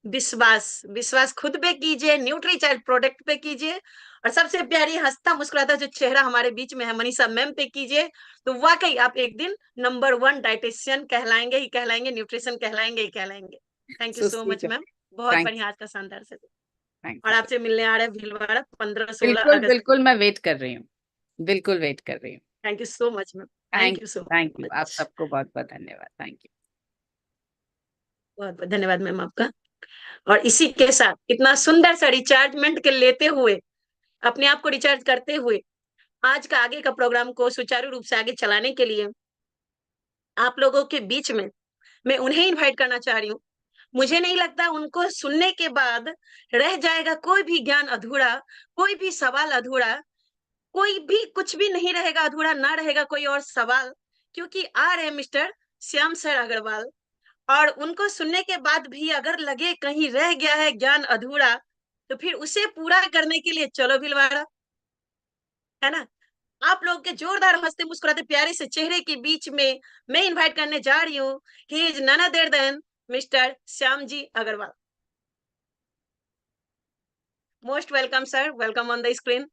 विश्वास। विश्वास खुद पे कीजिए, न्यूट्री चार्ज प्रोडक्ट पे कीजिए, और सबसे प्यारी हंसता मुस्कुराता जो चेहरा हमारे बीच में है, मनीषा मैम पे कीजिए। तो वाकई आप एक दिन नंबर 1 डाइटिशियन कहलाएंगे ही कहलाएंगे, न्यूट्रिशन कहलाएंगे ही कहलाएंगे। Thank you so so sweet much of, ma'am. बहुत थैंक बढ़िया आज का शानदार से। थैंक और यू। आपसे मिलने आ रहे हैं भीलवाड़ा 15-16 बिल्कुल अगस्त बिल्कुल, मैं वेट कर रही हूँ, बिल्कुल वेट कर रही हूँ। Thank you so much ma'am. Thank thank you so thank you, आप मच। सबको बहुत बहुत धन्यवाद। Thank you. बहुत बहुत धन्यवाद मैम आपका। और इसी के साथ इतना सुंदर सा रिचार्जमेंट के लेते हुए, अपने आप को रिचार्ज करते हुए, आज का आगे का प्रोग्राम को सुचारू रूप से आगे चलाने के लिए आप लोगों के बीच में मैं उन्हें इनवाइट करना चाह रही हूँ। मुझे नहीं लगता उनको सुनने के बाद रह जाएगा कोई भी ज्ञान अधूरा, कोई भी सवाल अधूरा, कोई भी कुछ भी नहीं रहेगा अधूरा, ना रहेगा कोई और सवाल, क्योंकि आ रहे मिस्टर श्याम सर अग्रवाल। और उनको सुनने के बाद भी अगर लगे कहीं रह गया है ज्ञान अधूरा, तो फिर उसे पूरा करने के लिए चलो भीलवाड़ा, है ना। आप लोग के जोरदार हंसते मुस्कुराते प्यारे से चेहरे के बीच में मैं इनवाइट करने जा रही हूँ, he is none other than mister Shyam ji Agarwal. Most welcome sir, welcome on the screen.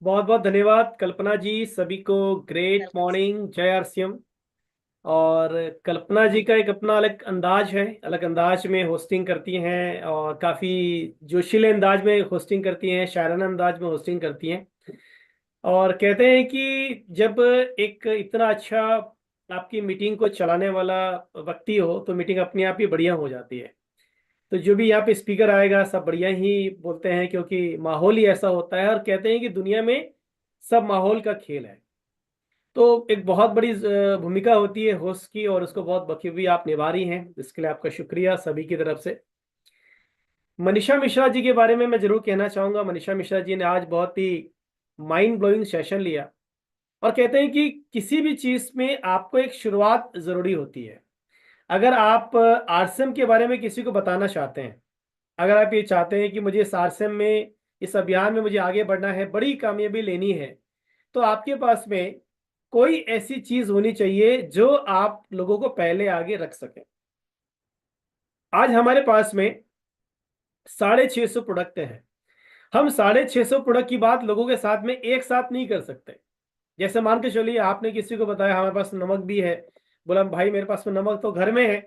बहुत बहुत धन्यवाद कल्पना जी, सभी को ग्रेट वेलकम मॉर्निंग, जय आरसीएम। और कल्पना जी का एक अपना अलग अंदाज है, अलग अंदाज में होस्टिंग करती हैं और काफ़ी जोशीले अंदाज में होस्टिंग करती हैं, शायराना अंदाज में होस्टिंग करती हैं। और कहते हैं कि जब एक इतना अच्छा आपकी मीटिंग को चलाने वाला व्यक्ति हो तो मीटिंग अपने आप ही बढ़िया हो जाती है। तो जो भी यहाँ पे स्पीकर आएगा सब बढ़िया ही बोलते हैं, क्योंकि माहौल ही ऐसा होता है। और कहते हैं कि दुनिया में सब माहौल का खेल है। तो एक बहुत बड़ी भूमिका होती है होस्ट की, और उसको बहुत बखूबी आप निभा रही हैं, इसके लिए आपका शुक्रिया सभी की तरफ से। मनीषा मिश्रा जी के बारे में मैं जरूर कहना चाहूँगा। मनीषा मिश्रा जी ने आज बहुत ही माइंड ब्लोइंग सेशन लिया, और कहते हैं कि किसी भी चीज़ में आपको एक शुरुआत ज़रूरी होती है। अगर आप आरसीएम के बारे में किसी को बताना चाहते हैं, अगर आप ये चाहते हैं कि मुझे इस आरसीएम में, इस अभियान में मुझे आगे बढ़ना है, बड़ी कामयाबी लेनी है, तो आपके पास में कोई ऐसी चीज होनी चाहिए जो आप लोगों को पहले आगे रख सकें। आज हमारे पास में 650 प्रोडक्ट हैं। हम 650 प्रोडक्ट की बात लोगों के साथ में एक साथ नहीं कर सकते। जैसे मान के चलिए आपने किसी को बताया हमारे पास नमक भी है, बोला भाई मेरे पास में नमक तो घर में है।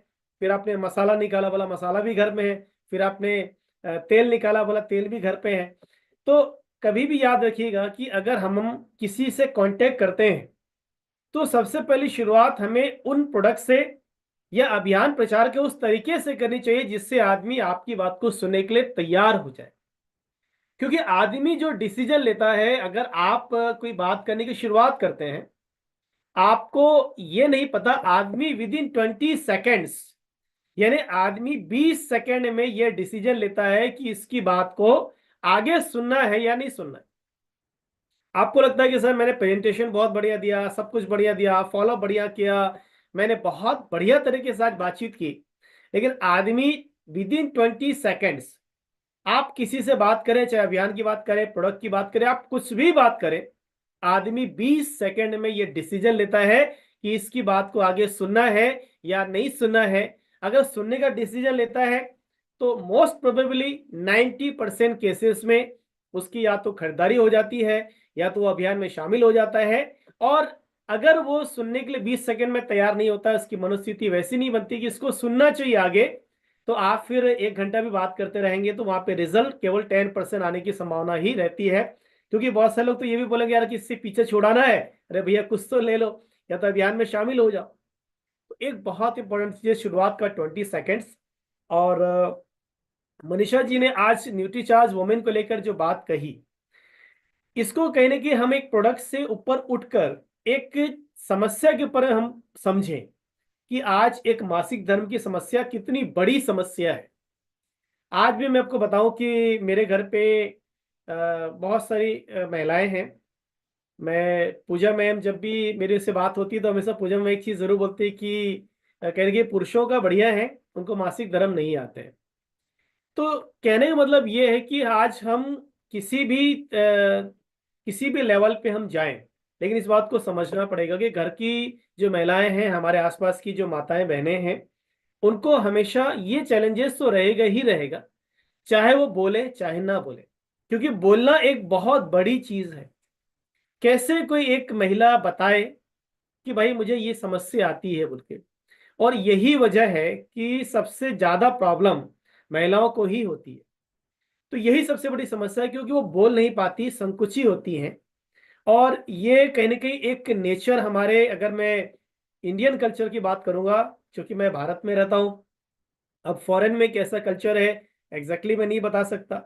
फिर आपने मसाला निकाला, बोला मसाला भी घर में है। फिर आपने तेल निकाला, बोला तेल भी घर पे है। तो कभी भी याद रखिएगा कि अगर हम किसी से कांटेक्ट करते हैं तो सबसे पहली शुरुआत हमें उन प्रोडक्ट से या अभियान प्रचार के उस तरीके से करनी चाहिए जिससे आदमी आपकी बात को सुनने के लिए तैयार हो जाए। क्योंकि आदमी जो डिसीजन लेता है, अगर आप कोई बात करने की शुरुआत करते हैं, आपको ये नहीं पता आदमी विद इन 20 सेकेंड्स, यानी आदमी 20 सेकेंड में ये डिसीजन लेता है कि इसकी बात को आगे सुनना है या नहीं सुनना है। आपको लगता है कि सर मैंने प्रेजेंटेशन बहुत बढ़िया दिया, सब कुछ बढ़िया दिया, फॉलो बढ़िया किया, मैंने बहुत बढ़िया तरीके से आज बातचीत की, लेकिन आदमी विद इन 20 सेकेंड्स आप किसी से बात करें, चाहे अभियान की बात करें, प्रोडक्ट की बात करें, आप कुछ भी बात करें, आदमी 20 सेकेंड में ये डिसीजन लेता है कि इसकी बात को आगे सुनना है या नहीं सुनना है। अगर सुनने का डिसीजन लेता है तो मोस्ट प्रोबेबली 90% केसेस में उसकी या तो खरीदारी हो जाती है या तो वो अभियान में शामिल हो जाता है। और अगर वो सुनने के लिए 20 सेकेंड में तैयार नहीं होता, उसकी मनोस्थिति वैसी नहीं बनती कि इसको सुनना चाहिए आगे, तो आप फिर 1 घंटा भी बात करते रहेंगे तो वहां पे रिजल्ट केवल 10% आने की संभावना ही रहती है। क्योंकि बहुत सारे लोग तो ये भी बोलेंगे यार कि इससे पीछे छुड़ाना है, अरे भैया कुछ तो ले लो या तो अभियान में शामिल हो जाओ। तो एक बहुत इंपॉर्टेंट चीज शुरुआत का 20 सेकेंड्स। और मनीषा जी ने आज न्यूट्रीचार्ज वुमेन को लेकर जो बात कही, इसको कहीं ना कहीं हम एक प्रोडक्ट से ऊपर उठकर एक समस्या के ऊपर हम समझें कि आज एक मासिक धर्म की समस्या कितनी बड़ी समस्या है। आज भी मैं आपको बताऊं कि मेरे घर पे बहुत सारी महिलाएं हैं। मैं पूजा मैम जब भी मेरे से बात होती है तो हमेशा पूजा मैम एक चीज जरूर बोलती है कि कहेंगे पुरुषों का बढ़िया है, उनको मासिक धर्म नहीं आते हैं। तो कहने का मतलब ये है कि आज हम किसी भी लेवल पे हम जाएं, लेकिन इस बात को समझना पड़ेगा कि घर की जो महिलाएं हैं, हमारे आसपास की जो माताएं बहनें हैं, उनको हमेशा ये चैलेंजेस तो रहेगा ही रहेगा, चाहे वो बोले चाहे ना बोले। क्योंकि बोलना एक बहुत बड़ी चीज है। कैसे कोई एक महिला बताए कि भाई मुझे ये समस्या आती है बोल के। और यही वजह है कि सबसे ज्यादा प्रॉब्लम महिलाओं को ही होती है। तो यही सबसे बड़ी समस्या है, क्योंकि वो बोल नहीं पाती, संकुची होती हैं। और ये कहीं ना कहीं एक नेचर हमारे, अगर मैं इंडियन कल्चर की बात करूंगा, क्योंकि मैं भारत में रहता हूं, अब फॉरेन में कैसा कल्चर है एग्जैक्टली मैं नहीं बता सकता,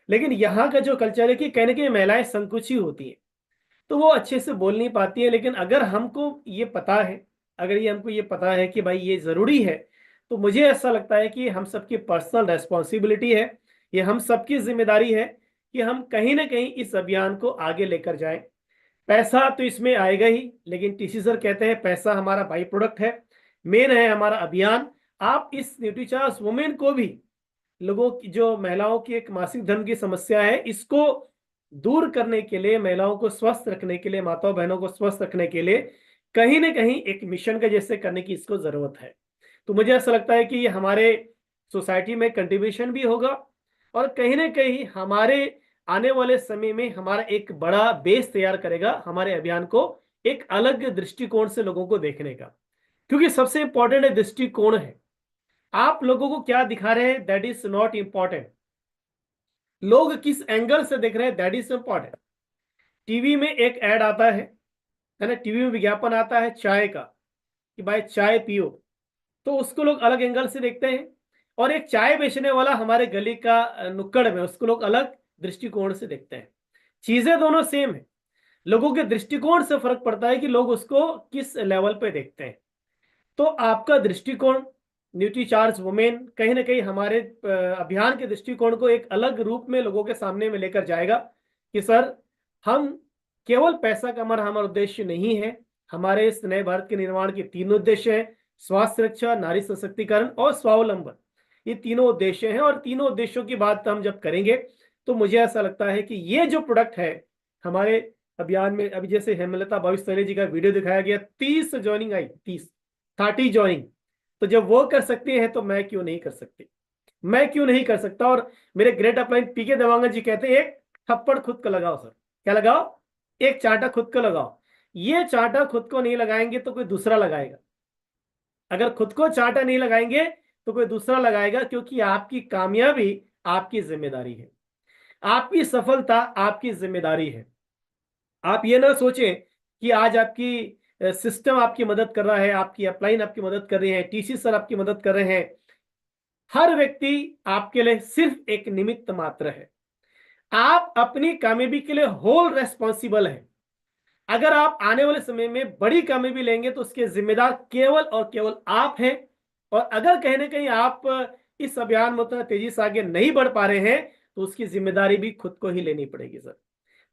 लेकिन यहाँ का जो कल्चर है कि कहीं ना कहीं महिलाएं संकुची होती हैं, तो वो अच्छे से बोल नहीं पाती है। लेकिन अगर हमको ये पता है, अगर ये हमको ये पता है कि भाई ये जरूरी है, तो मुझे ऐसा लगता है कि हम सबकी पर्सनल रेस्पॉन्सिबिलिटी है, ये हम सबकी जिम्मेदारी है कि हम कहीं ना कहीं इस अभियान को आगे लेकर जाएं। पैसा तो इसमें आएगा ही, लेकिन टीसी सर कहते हैं पैसा हमारा बाई प्रोडक्ट है, मेन है हमारा अभियान। आप इस न्यूट्रीचार्ज वुमेन को भी, लोगों की जो महिलाओं की एक मासिक धर्म की समस्या है, इसको दूर करने के लिए, महिलाओं को स्वस्थ रखने के लिए, माताओं बहनों को स्वस्थ रखने के लिए कहीं ना कहीं एक मिशन का जैसे करने की इसको जरूरत है। तो मुझे ऐसा लगता है कि ये हमारे सोसाइटी में कंट्रीब्यूशन भी होगा, और कहीं ना कहीं हमारे आने वाले समय में हमारा एक बड़ा बेस तैयार करेगा हमारे अभियान को एक अलग दृष्टिकोण से लोगों को देखने का। क्योंकि सबसे इंपॉर्टेंट है दृष्टिकोण है। आप लोगों को क्या दिखा रहे हैं दैट इज नॉट इंपॉर्टेंट, लोग किस एंगल से देख रहे हैं दैट इज इंपॉर्टेंट। टीवी में एक ऐड आता है ना, टीवी में विज्ञापन आता है चाय का कि भाई चाय पियो, तो उसको लोग अलग एंगल से देखते हैं। और एक चाय बेचने वाला हमारे गली का नुक्कड़ में, उसको लोग अलग दृष्टिकोण से देखते हैं। चीजें दोनों सेम है, लोगों के दृष्टिकोण से फर्क पड़ता है कि लोग उसको किस लेवल पे देखते हैं। तो आपका दृष्टिकोण न्यूट्रीचार्ज वुमेन कहीं ना कहीं हमारे अभियान के दृष्टिकोण को एक अलग रूप में लोगों के सामने में लेकर जाएगा कि सर हम केवल पैसा कमाना हमारा उद्देश्य नहीं है। हमारे इस नए भारत के निर्माण के 3 उद्देश्य हैं, स्वास्थ्य सुरक्षा, नारी सशक्तिकरण और स्वावलंबन। ये तीनों उद्देश्य हैं और तीनों उद्देश्यों की बात हम जब करेंगे तो मुझे ऐसा लगता है कि ये जो प्रोडक्ट है हमारे अभियान में, अभी जैसे हेमलता भाविश जी का वीडियो दिखाया गया, 30 ज्वाइनिंग आई, 30 ज्वाइनिंग, तो जब वो कर सकते हैं तो मैं क्यों नहीं कर सकती, मैं क्यों नहीं कर सकता। और मेरे ग्रेट अपलाइन पीके देवांगन जी कहते हैं एक थप्पड़ खुद को लगाओ सर, क्या लगाओ, एक चांटा खुद को लगाओ। ये चांटा खुद को नहीं लगाएंगे तो कोई दूसरा लगाएगा, अगर खुद को चांटा नहीं लगाएंगे तो कोई दूसरा लगाएगा, क्योंकि आपकी कामयाबी आपकी जिम्मेदारी है, आपकी सफलता आपकी जिम्मेदारी है। आप ये ना सोचें कि आज आपकी सिस्टम आपकी मदद कर रहा है, आपकी अपलाइन आपकी मदद कर रही है, टीसी सर आपकी मदद कर रहे हैं। हर व्यक्ति आपके लिए सिर्फ एक निमित्त मात्र है, आप अपनी कामयाबी के लिए होल रेस्पॉन्सिबल है। अगर आप आने वाले समय में बड़ी कामयाबी लेंगे तो उसके जिम्मेदार केवल और केवल आप हैं। और अगर कहीं ना कहीं आप इस अभियान में उतना तेजी से आगे नहीं बढ़ पा रहे हैं तो उसकी जिम्मेदारी भी खुद को ही लेनी पड़ेगी सर।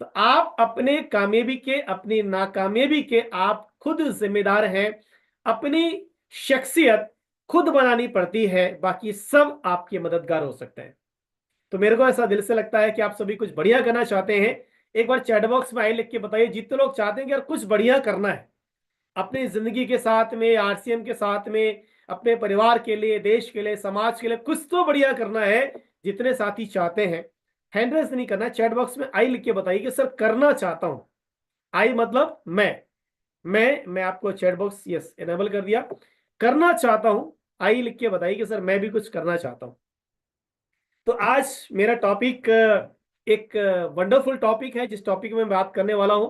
तो आप अपने कामयाबी के, अपनी नाकामयाबी के आप खुद जिम्मेदार हैं। अपनी शख्सियत खुद बनानी पड़ती है, बाकी सब आपके मददगार हो सकते हैं। तो मेरे को ऐसा दिल से लगता है कि आप सभी कुछ बढ़िया करना चाहते हैं। एक बार चैट बॉक्स में आई लिख के बताइए, जितने लोग चाहते हैं कि यार कुछ बढ़िया करना है अपनी जिंदगी के साथ में, आरसीएम के साथ में, अपने परिवार के लिए, देश के लिए, समाज के लिए कुछ तो बढ़िया करना है। जितने साथी चाहते हैं, हैंड रेज नहीं करना, चैट बॉक्स में आई लिख के बताइए कि सर करना चाहता हूं। आई मतलब मैं आपको चैट बॉक्स यस एनेबल कर दिया, करना चाहता हूं, आई लिख के बताइए कि सर मैं भी कुछ करना चाहता हूं। तो आज मेरा टॉपिक एक वंडरफुल टॉपिक है, जिस टॉपिक में मैं बात करने वाला हूं।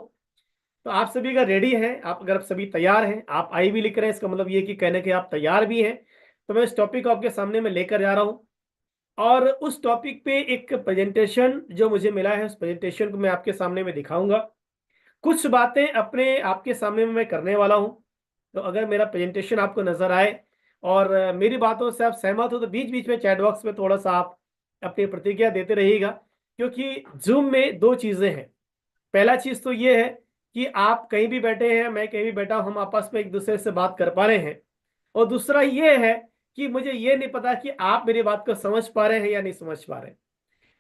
तो आप सभी का रेडी है, आप अगर आप सभी तैयार हैं, आप आई भी लिख रहे हैं, इसका मतलब ये कि कहने के आप तैयार भी हैं। तो मैं इस टॉपिक को आपके सामने में लेकर जा रहा हूं और उस टॉपिक पे एक प्रेजेंटेशन जो मुझे मिला है, उस प्रेजेंटेशन को मैं आपके सामने में दिखाऊंगा। कुछ बातें अपने आपके सामने में मैं करने वाला हूं। तो अगर मेरा प्रेजेंटेशन आपको नजर आए और मेरी बातों से आप सहमत हो तो बीच बीच में चैट बॉक्स में थोड़ा सा आप अपनी प्रतिक्रिया देते रहिएगा, क्योंकि जूम में 2 चीजें हैं। पहला चीज तो ये है कि आप कहीं भी बैठे हैं, मैं कहीं भी बैठा हूं, हम आपस में एक दूसरे से बात कर पा रहे हैं। और दूसरा ये है कि मुझे ये नहीं पता कि आप मेरी बात को समझ पा रहे हैं या नहीं समझ पा रहे हैं।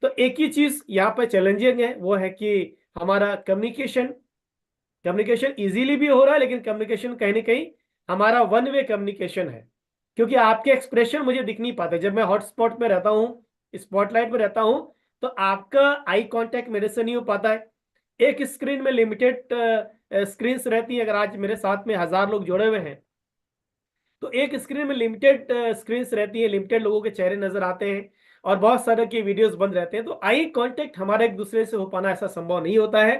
तो एक ही चीज यहाँ पर चैलेंजिंग है, वो है कि हमारा कम्युनिकेशन इजीली भी हो रहा है, लेकिन कम्युनिकेशन कहीं ना कहीं हमारा वन वे कम्युनिकेशन है, क्योंकि आपके एक्सप्रेशन मुझे दिख नहीं पाते। जब मैं हॉटस्पॉट में रहता हूँ, स्पॉटलाइट में रहता हूँ, तो आपका आई कांटेक्ट मेरे से नहीं हो पाता है। एक स्क्रीन में लिमिटेड स्क्रीन रहती है। अगर आज मेरे साथ में 1000 लोग जुड़े हुए हैं तो एक स्क्रीन में लिमिटेड स्क्रीन रहती है, लिमिटेड लोगों के चेहरे नजर आते हैं और बहुत सारे के वीडियोस बंद रहते हैं। तो आई कांटेक्ट हमारा एक दूसरे से हो पाना ऐसा संभव नहीं होता है।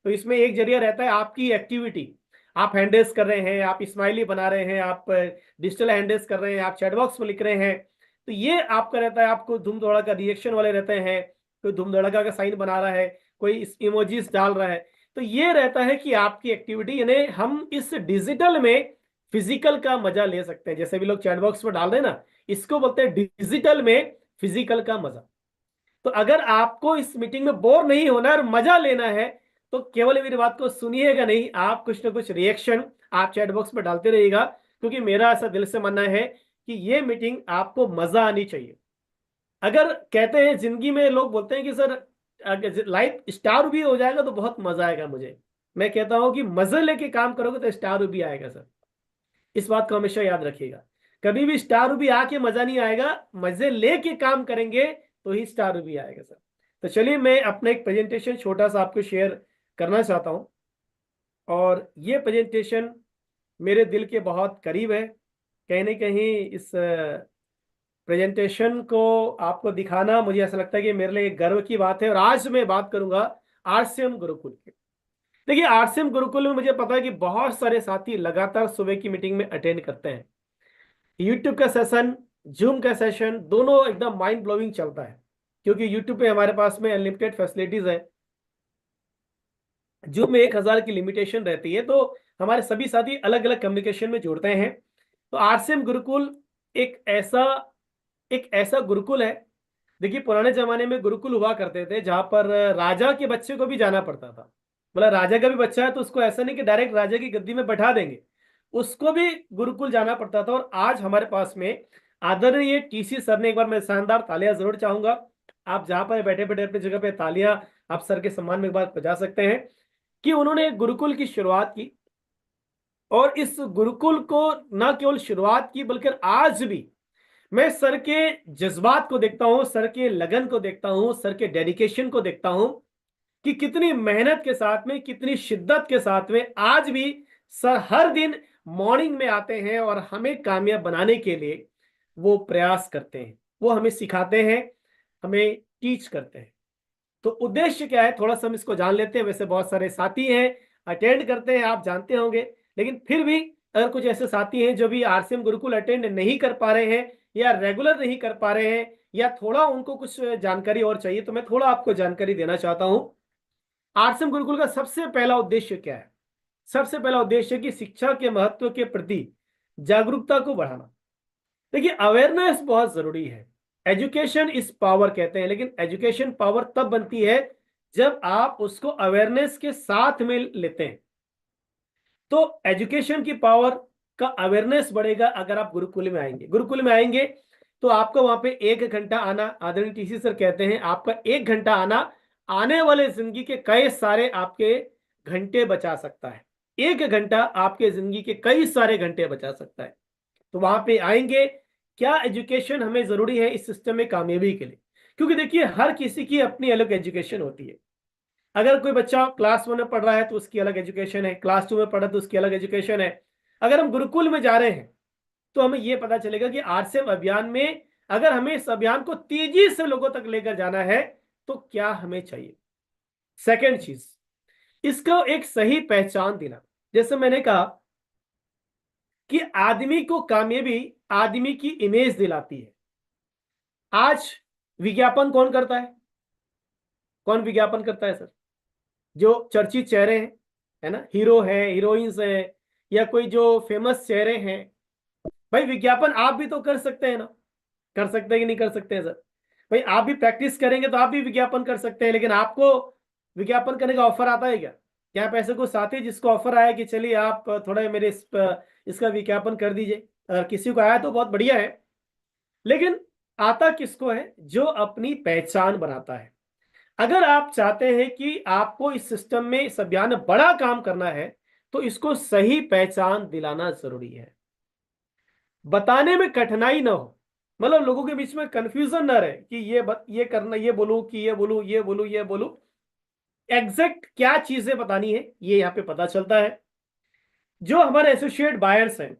तो इसमें एक जरिया रहता है आपकी एक्टिविटी, आप हैंडल्स कर रहे हैं, आप स्माइली बना रहे हैं, आप डिजिटल हैंडल्स कर रहे हैं, आप चैट बॉक्स में लिख रहे हैं, तो ये आपका रहता है। आपको धूम धड़ाका रिएक्शन वाले रहते हैं, कोई धूम धड़ाका का साइन बना रहा है, कोई इमोजीज डाल रहा है। तो ये रहता है कि आपकी एक्टिविटी, यानी हम इस डिजिटल में फिजिकल का मजा ले सकते हैं। जैसे भी लोग चैट बॉक्स में डाल रहे हैं ना, इसको बोलते हैं डिजिटल में फिजिकल का मजा। तो अगर आपको इस मीटिंग में बोर नहीं होना है और मजा लेना है तो केवल मेरी बात को सुनिएगा नहीं, आप कुछ ना कुछ रिएक्शन आप चैट बॉक्स में डालते रहिएगा, क्योंकि मेरा ऐसा दिल से मानना है कि ये मीटिंग आपको मजा आनी चाहिए। अगर कहते हैं जिंदगी में, लोग बोलते हैं कि सर लाइफ स्टार भी हो जाएगा तो बहुत मजा आएगा मुझे, मैं कहता हूं कि मजे लेके काम करोगे तो स्टार भी आएगा सर। इस बात को हमेशा याद रखिएगा, कभी भी स्टार भी आके मजा नहीं आएगा, मजे लेके काम करेंगे तो ही स्टार भी आएगा सर। तो चलिए मैं अपना एक प्रेजेंटेशन छोटा सा आपको शेयर करना चाहता हूं। और ये प्रेजेंटेशन मेरे दिल के बहुत करीब है। कहीं ना कहीं इस प्रेजेंटेशन को आपको दिखाना मुझे ऐसा लगता है कि मेरे लिए एक गर्व की बात है। और आज मैं बात करूंगा आरसीएम गुरुकुल की। देखिए, आरसीएम गुरुकुल में मुझे पता है कि बहुत सारे साथी लगातार सुबह की मीटिंग में अटेंड करते हैं। यूट्यूब का सेशन, जूम का सेशन, दोनों एकदम माइंड ब्लोइंग चलता है, क्योंकि यूट्यूब पे हमारे पास में अनलिमिटेड फैसिलिटीज है। जूम में 1000 की लिमिटेशन रहती है, तो हमारे सभी साथी अलग अलग कम्युनिकेशन में जुड़ते हैं। तो आरसीएम गुरुकुल एक ऐसा गुरुकुल है। देखिए, पुराने जमाने में गुरुकुल हुआ करते थे जहां पर राजा के बच्चे को भी जाना पड़ता था। मतलब राजा का भी बच्चा है तो उसको ऐसा नहीं कि डायरेक्ट राजा की गद्दी में बैठा देंगे, उसको भी गुरुकुल जाना पड़ता था। और आज हमारे पास में आदरणीय टीसी सर ने, एक बार मैं शानदार तालियां जरूर चाहूंगा। आप जहां पर बैठे बैठे अपनी जगह पे तालियां आप सर के सम्मान में एक बार बजा सकते हैं, कि उन्होंने एक गुरुकुल की शुरुआत की। और इस गुरुकुल को न केवल शुरुआत की, बल्कि आज भी मैं सर के जज्बात को देखता हूं, सर के लगन को देखता हूं, सर के डेडिकेशन को देखता हूं कि कितनी मेहनत के साथ में, कितनी शिद्दत के साथ में आज भी सर हर दिन मॉर्निंग में आते हैं और हमें कामयाब बनाने के लिए वो प्रयास करते हैं। वो हमें सिखाते हैं, हमें टीच करते हैं। तो उद्देश्य क्या है, थोड़ा सा हम इसको जान लेते हैं। वैसे बहुत सारे साथी हैं, अटेंड करते हैं, आप जानते होंगे, लेकिन फिर भी अगर कुछ ऐसे साथी हैं जो भी आरसीएम गुरुकुल अटेंड नहीं कर पा रहे हैं या रेगुलर नहीं कर पा रहे हैं, या थोड़ा उनको कुछ जानकारी और चाहिए, तो मैं थोड़ा आपको जानकारी देना चाहता हूं। आरसीएम गुरुकुल का सबसे पहला उद्देश्य क्या है? सबसे पहला उद्देश्य है कि शिक्षा के महत्व के प्रति जागरूकता को बढ़ाना। देखिए, अवेयरनेस बहुत जरूरी है। एजुकेशन इज पावर कहते हैं, लेकिन एजुकेशन पावर तब बनती है जब आप उसको अवेयरनेस के साथ में लेते हैं। तो एजुकेशन की पावर का अवेयरनेस बढ़ेगा अगर आप गुरुकुल में आएंगे। गुरुकुल में आएंगे तो आपको वहां पे 1 घंटा आना, आदरणीय टीसी सर कहते हैं, आपका 1 घंटा आना आने वाले जिंदगी के कई सारे आपके घंटे बचा सकता है। 1 घंटा आपके जिंदगी के कई सारे घंटे बचा सकता है। तो वहां पे आएंगे, क्या एजुकेशन हमें जरूरी है इस सिस्टम में कामयाबी के लिए? क्योंकि देखिए, हर किसी की अपनी अलग एजुकेशन होती है। अगर कोई बच्चा क्लास 1 में पढ़ रहा है तो उसकी अलग एजुकेशन है, क्लास 2 में पढ़ा तो उसकी अलग एजुकेशन है। अगर हम गुरुकुल में जा रहे हैं तो हमें यह पता चलेगा कि आरसीएम अभियान में अगर हमें इस अभियान को तेजी से लोगों तक लेकर जाना है तो क्या हमें चाहिए। सेकेंड चीज, इसको एक सही पहचान देना। जैसे मैंने कहा कि आदमी को कामयाबी आदमी की इमेज दिलाती है। आज विज्ञापन कौन करता है? कौन विज्ञापन करता है सर? जो चर्चित चेहरे हैं, है ना, हीरो है, हीरोइंस है, या कोई जो फेमस चेहरे हैं। भाई, विज्ञापन आप भी तो कर सकते हैं ना? कर सकते हैं कि नहीं कर सकते हैं सर? भाई, आप भी प्रैक्टिस करेंगे तो आप भी विज्ञापन कर सकते हैं, लेकिन आपको विज्ञापन करने का ऑफर आता है क्या? क्या आप ऐसे कोई साथी जिसको ऑफर आया कि चलिए आप थोड़ा मेरे इसका विज्ञापन कर दीजिए? अगर किसी को आया तो बहुत बढ़िया है, लेकिन आता किसको है? जो अपनी पहचान बनाता है। अगर आप चाहते हैं कि आपको इस सिस्टम में, इस अभियान में बड़ा काम करना है, तो इसको सही पहचान दिलाना जरूरी है। बताने में कठिनाई ना हो, मतलब लोगों के बीच में कंफ्यूजन ना रहे कि ये करना, ये बोलूं कि ये बोलूं, ये बोलूं, ये बोलूं। एग्जैक्ट क्या चीजें बतानी है ये यहाँ पे पता चलता है। जो हमारे एसोसिएट बायर्स हैं,